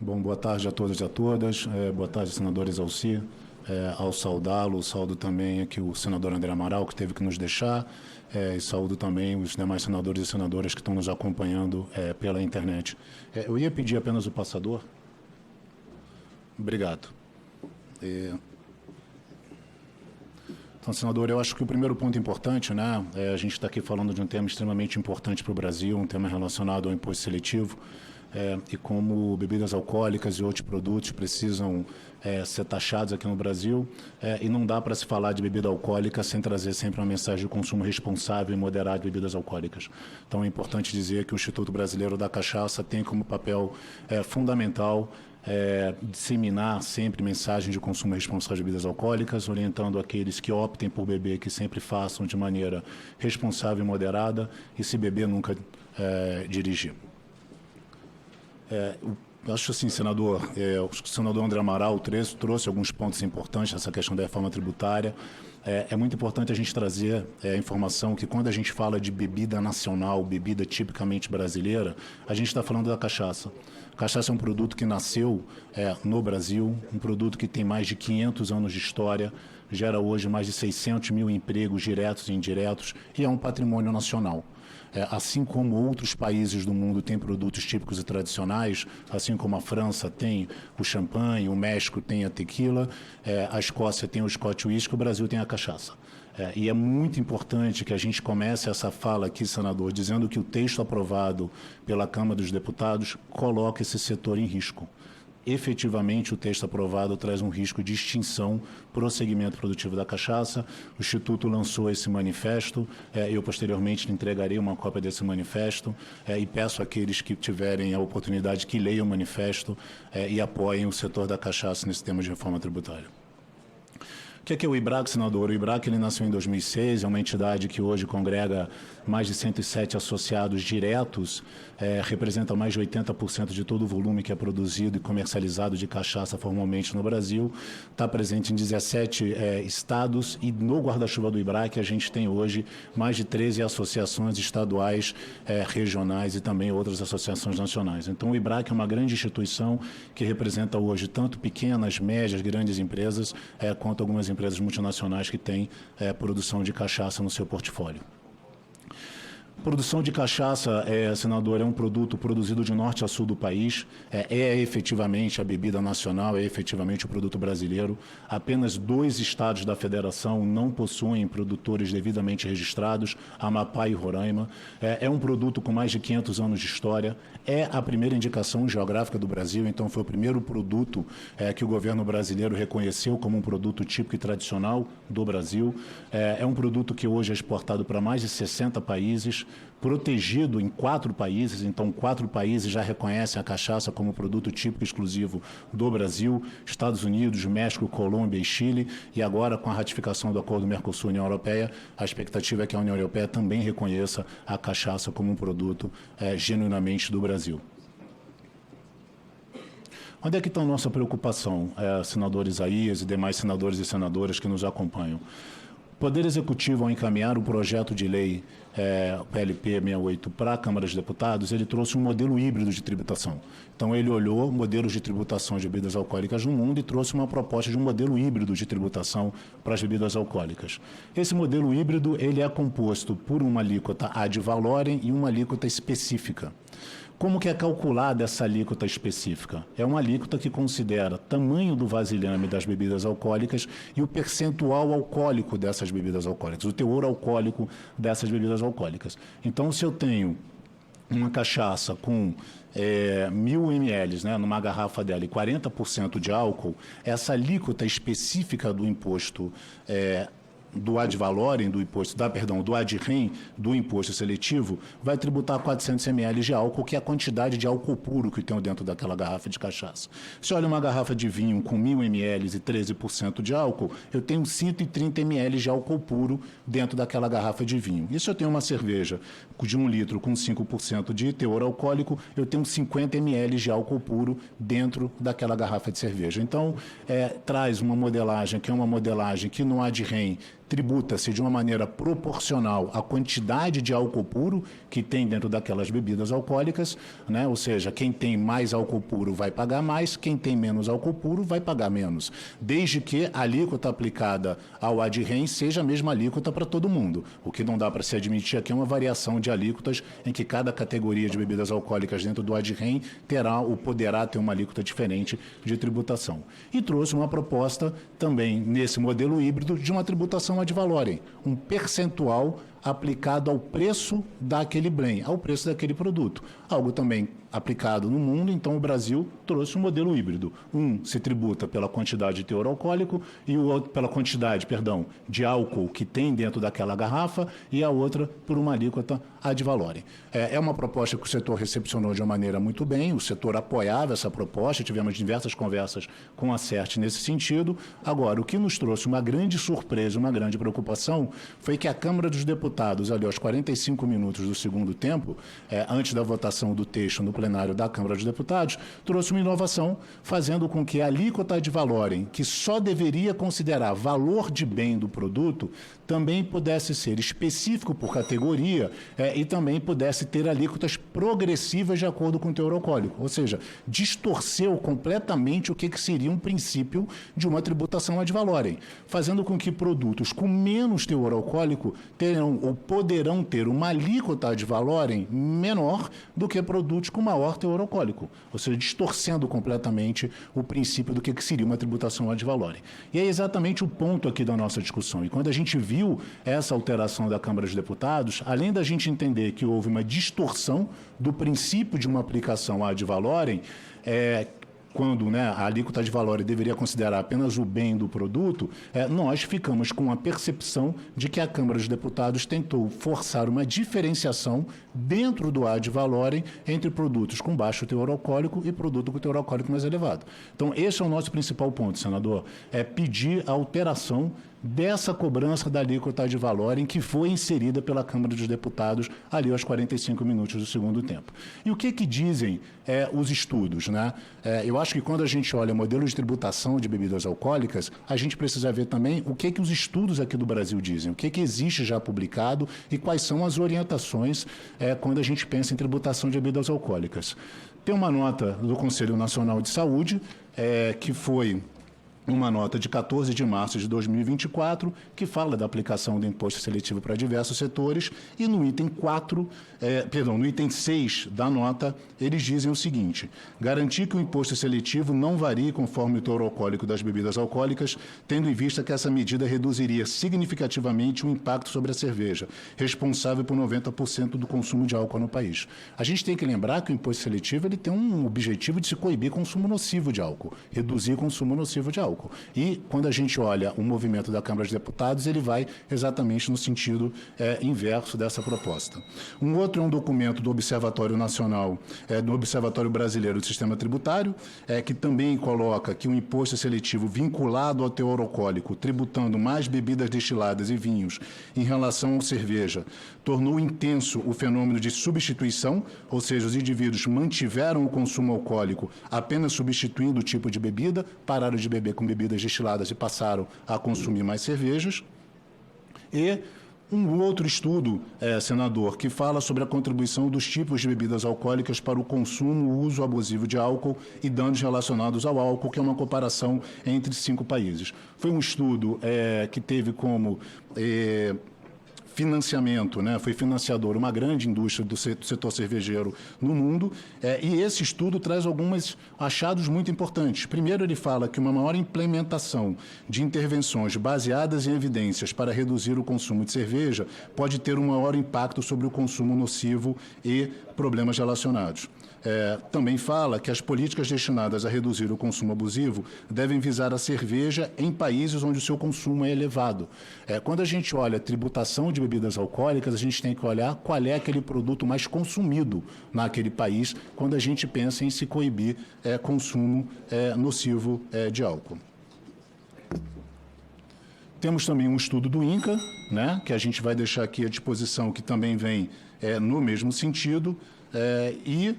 Bom, boa tarde a todos e a todas. Boa tarde, senadores Alci. Ao saudá-lo, saúdo também aqui o senador André Amaral, que teve que nos deixar, e saúdo também os demais senadores e senadoras que estão nos acompanhando pela internet. Eu ia pedir apenas o passador. Obrigado. Então, senador, eu acho que o primeiro ponto importante, né, a gente está aqui falando de um tema extremamente importante para o Brasil, um tema relacionado ao imposto seletivo, e como bebidas alcoólicas e outros produtos precisam ser taxados aqui no Brasil, e não dá para se falar de bebida alcoólica sem trazer sempre uma mensagem de consumo responsável e moderado de bebidas alcoólicas. Então, é importante dizer que o Instituto Brasileiro da Cachaça tem como papel fundamental disseminar sempre mensagem de consumo responsável de bebidas alcoólicas, orientando aqueles que optem por beber que sempre façam de maneira responsável e moderada, e se beber nunca dirigir. Acho assim, senador, o senador André Amaral trouxe alguns pontos importantes nessa questão da reforma tributária. É muito importante a gente trazer a informação que quando a gente fala de bebida nacional, bebida tipicamente brasileira, a gente está falando da cachaça. Cachaça é um produto que nasceu no Brasil, um produto que tem mais de 500 anos de história, gera hoje mais de 600 mil empregos diretos e indiretos e é um patrimônio nacional. Assim como outros países do mundo têm produtos típicos e tradicionais, assim como a França tem o champanhe, o México tem a tequila, a Escócia tem o Scotch whisky, o Brasil tem a cachaça. E é muito importante que a gente comece essa fala aqui, senador, dizendo que o texto aprovado pela Câmara dos Deputados coloca esse setor em risco. Efetivamente, o texto aprovado traz um risco de extinção para o segmento produtivo da cachaça. O Instituto lançou esse manifesto, eu posteriormente lhe entregarei uma cópia desse manifesto e peço àqueles que tiverem a oportunidade que leiam o manifesto e apoiem o setor da cachaça nesse tema de reforma tributária. O que é o IBRAC, senador? O IBRAC ele nasceu em 2006, é uma entidade que hoje congrega mais de 107 associados diretos, representa mais de 80% de todo o volume que é produzido e comercializado de cachaça formalmente no Brasil, está presente em 17 estados e no guarda-chuva do IBRAC a gente tem hoje mais de 13 associações estaduais, regionais e também outras associações nacionais. Então o IBRAC é uma grande instituição que representa hoje tanto pequenas, médias, grandes empresas, quanto algumas empresas multinacionais que têm produção de cachaça no seu portfólio. Produção de cachaça, senador, é um produto produzido de norte a sul do país, efetivamente a bebida nacional, é efetivamente o produto brasileiro. Apenas 2 estados da federação não possuem produtores devidamente registrados, Amapá e Roraima. É um produto com mais de 500 anos de história, é a primeira indicação geográfica do Brasil, então foi o primeiro produto que o governo brasileiro reconheceu como um produto típico e tradicional do Brasil. É um produto que hoje é exportado para mais de 60 países, protegido em 4 países, então 4 países já reconhecem a cachaça como produto típico exclusivo do Brasil, Estados Unidos, México, Colômbia e Chile, e agora com a ratificação do Acordo Mercosul-União Europeia, a expectativa é que a União Europeia também reconheça a cachaça como um produto genuinamente do Brasil. Onde é que está a nossa preocupação, senador Isaías e demais senadores e senadoras que nos acompanham? O Poder Executivo, ao encaminhar o projeto de lei PLP 68 para a Câmara dos Deputados, ele trouxe um modelo híbrido de tributação. Então, ele olhou modelos de tributação de bebidas alcoólicas no mundo e trouxe uma proposta de um modelo híbrido de tributação para as bebidas alcoólicas. Esse modelo híbrido ele é composto por uma alíquota ad valorem e uma alíquota específica. Como que é calculada essa alíquota específica? É uma alíquota que considera tamanho do vasilhame das bebidas alcoólicas e o percentual alcoólico dessas bebidas alcoólicas, o teor alcoólico dessas bebidas alcoólicas. Então, se eu tenho uma cachaça com 1.000 ml, né, numa garrafa dela, e 40% de álcool, essa alíquota específica do imposto do ad valorem, do ad rem, do imposto seletivo, vai tributar 400 ml de álcool, que é a quantidade de álcool puro que tem dentro daquela garrafa de cachaça. Se olha uma garrafa de vinho com 1.000 ml e 13% de álcool, eu tenho 130 ml de álcool puro dentro daquela garrafa de vinho. E se eu tenho uma cerveja de 1 litro com 5% de teor alcoólico, eu tenho 50 ml de álcool puro dentro daquela garrafa de cerveja. Então, traz uma modelagem que é uma modelagem que no ad rem tributa-se de uma maneira proporcional à quantidade de álcool puro que tem dentro daquelas bebidas alcoólicas, né? Ou seja, quem tem mais álcool puro vai pagar mais, quem tem menos álcool puro vai pagar menos, desde que a alíquota aplicada ao adrem seja a mesma alíquota para todo mundo. O que não dá para se admitir aqui é uma variação de alíquotas em que cada categoria de bebidas alcoólicas dentro do adrem poderá ter uma alíquota diferente de tributação. E trouxe uma proposta também nesse modelo híbrido de uma tributação ad valorem, um percentual aplicado ao preço daquele blend, ao preço daquele produto. Algo também aplicado no mundo, então o Brasil trouxe um modelo híbrido. Um se tributa pela quantidade de teor alcoólico e o outro pela quantidade, de álcool que tem dentro daquela garrafa e a outra por uma alíquota ad valorem. É uma proposta que o setor recepcionou de uma maneira muito bem, o setor apoiava essa proposta, tivemos diversas conversas com a CERT nesse sentido. Agora, o que nos trouxe uma grande surpresa, uma grande preocupação, foi que a Câmara dos Deputados, ali aos 45 minutos do segundo tempo, antes da votação do texto no plenário da Câmara dos Deputados, trouxe uma inovação, fazendo com que a alíquota ad valorem, que só deveria considerar valor de bem do produto, também pudesse ser específico por categoria e também pudesse ter alíquotas progressivas de acordo com o teor alcoólico. Ou seja, distorceu completamente o que seria um princípio de uma tributação ad valorem, fazendo com que produtos com menos teor alcoólico terão ou poderão ter uma alíquota ad valorem menor do que produtos com maior teor alcoólico. Ou seja, distorcendo completamente o princípio do que seria uma tributação ad valorem. E é exatamente o ponto aqui da nossa discussão. E quando a gente viu essa alteração da Câmara dos Deputados, além da gente entender que houve uma distorção do princípio de uma aplicação ad valorem, quando a alíquota de valor deveria considerar apenas o bem do produto, nós ficamos com a percepção de que a Câmara dos Deputados tentou forçar uma diferenciação dentro do ad valorem entre produtos com baixo teor alcoólico e produto com teor alcoólico mais elevado. Então, esse é o nosso principal ponto, senador, é pedir a alteração dessa cobrança da alíquota ad valorem que foi inserida pela Câmara dos Deputados ali aos 45 minutos do segundo tempo. E o que dizem os estudos, né? Eu acho que quando a gente olha o modelo de tributação de bebidas alcoólicas, a gente precisa ver também o que os estudos aqui do Brasil dizem, o que existe já publicado e quais são as orientações quando a gente pensa em tributação de bebidas alcoólicas. Tem uma nota do Conselho Nacional de Saúde, que foi uma nota de 14 de março de 2024, que fala da aplicação do imposto seletivo para diversos setores, e no item 6 da nota, eles dizem o seguinte: garantir que o imposto seletivo não varie conforme o teor alcoólico das bebidas alcoólicas, tendo em vista que essa medida reduziria significativamente o impacto sobre a cerveja, responsável por 90% do consumo de álcool no país. A gente tem que lembrar que o imposto seletivo ele tem um objetivo de se coibir consumo nocivo de álcool, reduzir consumo nocivo de álcool. E, quando a gente olha o movimento da Câmara dos Deputados, ele vai exatamente no sentido inverso dessa proposta. Um outro é um documento do Observatório Nacional, do Observatório Brasileiro do Sistema Tributário, que também coloca que o imposto seletivo vinculado ao teor alcoólico, tributando mais bebidas destiladas e vinhos em relação à cerveja, tornou intenso o fenômeno de substituição, ou seja, os indivíduos mantiveram o consumo alcoólico apenas substituindo o tipo de bebida, pararam de beber com bebidas destiladas e passaram a consumir mais cervejas. E um outro estudo, senador, que fala sobre a contribuição dos tipos de bebidas alcoólicas para o consumo, o uso abusivo de álcool e danos relacionados ao álcool, que é uma comparação entre 5 países. Foi um estudo que teve como financiamento, foi financiador uma grande indústria do setor cervejeiro no mundo, e esse estudo traz alguns achados muito importantes. Primeiro, ele fala que uma maior implementação de intervenções baseadas em evidências para reduzir o consumo de cerveja pode ter um maior impacto sobre o consumo nocivo e problemas relacionados. Também fala que as políticas destinadas a reduzir o consumo abusivo devem visar a cerveja em países onde o seu consumo é elevado. Quando a gente olha a tributação de bebidas alcoólicas, a gente tem que olhar qual é aquele produto mais consumido naquele país quando a gente pensa em se coibir consumo nocivo de álcool. Temos também um estudo do INCA, que a gente vai deixar aqui à disposição, que também vem no mesmo sentido, e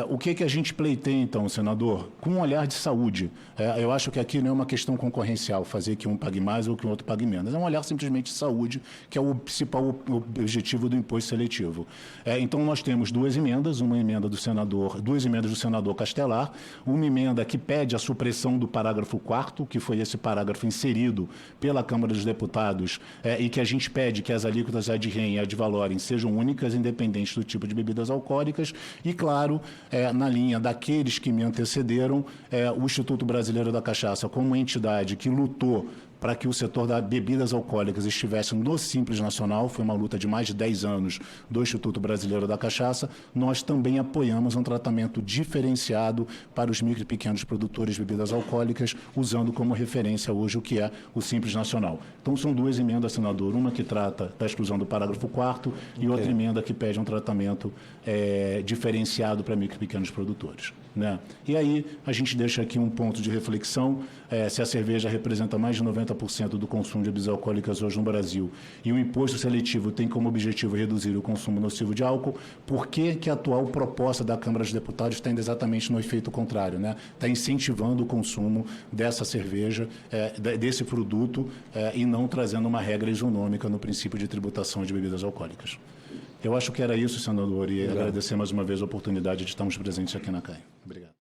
o que a gente pleiteia, então, senador? Com um olhar de saúde. Eu acho que aqui não é uma questão concorrencial, fazer que um pague mais ou que o outro pague menos. É um olhar simplesmente de saúde, que é o principal objetivo do imposto seletivo. Então, nós temos duas emendas do senador Castelar, uma emenda que pede a supressão do parágrafo 4º, que foi esse parágrafo inserido pela Câmara dos Deputados, e que a gente pede que as alíquotas ad rem e ad valorem sejam únicas, independente do tipo de bebidas alcoólicas, e, claro, na linha daqueles que me antecederam, o Instituto Brasileiro da Cachaça, como entidade que lutou para que o setor das bebidas alcoólicas estivesse no Simples Nacional, foi uma luta de mais de 10 anos do Instituto Brasileiro da Cachaça, nós também apoiamos um tratamento diferenciado para os micro e pequenos produtores de bebidas alcoólicas, usando como referência hoje o que é o Simples Nacional. Então, são duas emendas, senador, uma que trata da exclusão do parágrafo 4º e outra emenda que pede um tratamento diferenciado para micro e pequenos produtores. Né? E aí, a gente deixa aqui um ponto de reflexão, se a cerveja representa mais de 90% do consumo de bebidas alcoólicas hoje no Brasil e o imposto seletivo tem como objetivo reduzir o consumo nocivo de álcool, por que a atual proposta da Câmara dos Deputados está indo exatamente no efeito contrário, né? Está incentivando o consumo dessa cerveja, desse produto, e não trazendo uma regra isonômica no princípio de tributação de bebidas alcoólicas. Eu acho que era isso, senador, e agradecer mais uma vez a oportunidade de estarmos presentes aqui na CAI. Obrigado.